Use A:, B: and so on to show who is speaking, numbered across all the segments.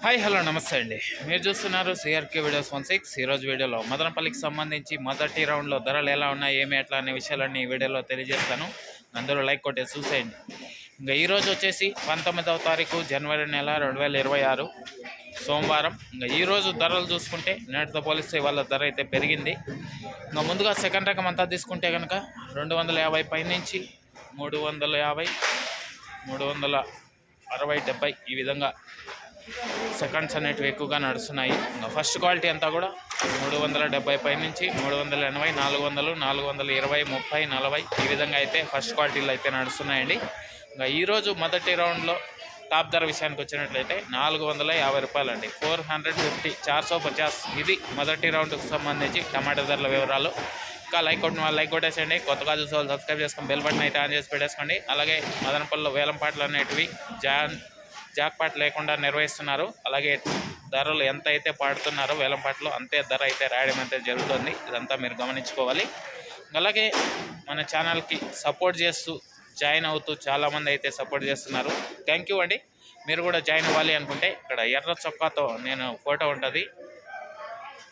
A: Hi hello నమస్తే అండి. మీరు చూస్తున్నారు సిఆర్కే వీడియోస్ 16. ఈరోజు వీడియోలో మదనపల్లికి సంబంధించి మొదటి రౌండ్లో ధరలు ఎలా ఉన్నాయి, ఏమి ఎట్లా అనే విషయాలన్నీ ఈ వీడియోలో తెలియజేస్తాను. అందరూ లైక్ కొట్టేసి చూసేయండి. ఇంకా ఈరోజు వచ్చేసి 19వ తారీఖు జనవరి నెల 2026 సోమవారం. ఇంకా ఈరోజు ధరలు చూసుకుంటే నేటితో పోలిస్తే వాళ్ళ ధర అయితే పెరిగింది. ఇంకా ముందుగా సెకండ్ రకం అంతా తీసుకుంటే కనుక 250 పైనుంచి 350, 360, 70 ఈ విధంగా సెకండ్స్ అనేటివి ఎక్కువగా నడుస్తున్నాయి. ఇంకా ఫస్ట్ క్వాలిటీ అంతా కూడా 370 పైనుంచి 380, 400, 420, 30, 40 ఈ విధంగా అయితే ఫస్ట్ క్వాలిటీలు అయితే నడుస్తున్నాయండి. ఇంకా ఈరోజు మొదటి రౌండ్లో టాప్ ధర విషయానికి వచ్చినట్లయితే 450 రూపాయలు అండి. 450, 450 ఇది మొదటి రౌండ్కి సంబంధించి టమాటా ధరల వివరాలు. ఇంకా లైక్ కొట్టిన వాళ్ళు లైక్ కొట్టేసేయండి. కొత్తగా చూసే వాళ్ళు సబ్స్క్రైబ్ చేసుకొని బెల్ బటన్ అయితే ఆన్ చేసి పెట్టేసుకోండి. అలాగే మదనపల్లిలో వేలం పాటలు అనేటివి జాక్పాట్ లేకుండా నిర్వహిస్తున్నారు. అలాగే ధరలు ఎంత అయితే పాడుతున్నారో వేలం పాటలు అంతే ధర అయితే రాయడం అయితే జరుగుతుంది. ఇదంతా మీరు గమనించుకోవాలి. అలాగే మన ఛానల్కి సపోర్ట్ చేస్తూ జాయిన్ అవుతూ చాలామంది అయితే సపోర్ట్ చేస్తున్నారు. థ్యాంక్ యూ అండి. మీరు కూడా జాయిన్ అవ్వాలి అనుకుంటే ఇక్కడ ఎర్ర చొక్కాతో నేను ఫోటో ఉంటుంది,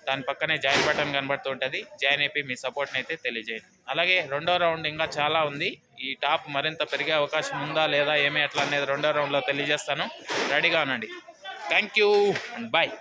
A: దాని పక్కనే జాయిన్ బటన్ కనబడుతూ ఉంటుంది. జాయిన్ అయిపోయి మీ సపోర్ట్ని అయితే తెలియజేయండి. అలాగే రెండో రౌండ్ ఇంకా చాలా ఉంది. ఈ టాప్ మరింత పెరిగే అవకాశం ఉందా లేదా ఏమి ఎట్లా అనేది రెండో రౌండ్లో తెలియజేస్తాను. రెడీగా ఉండండి. Thank you and bye.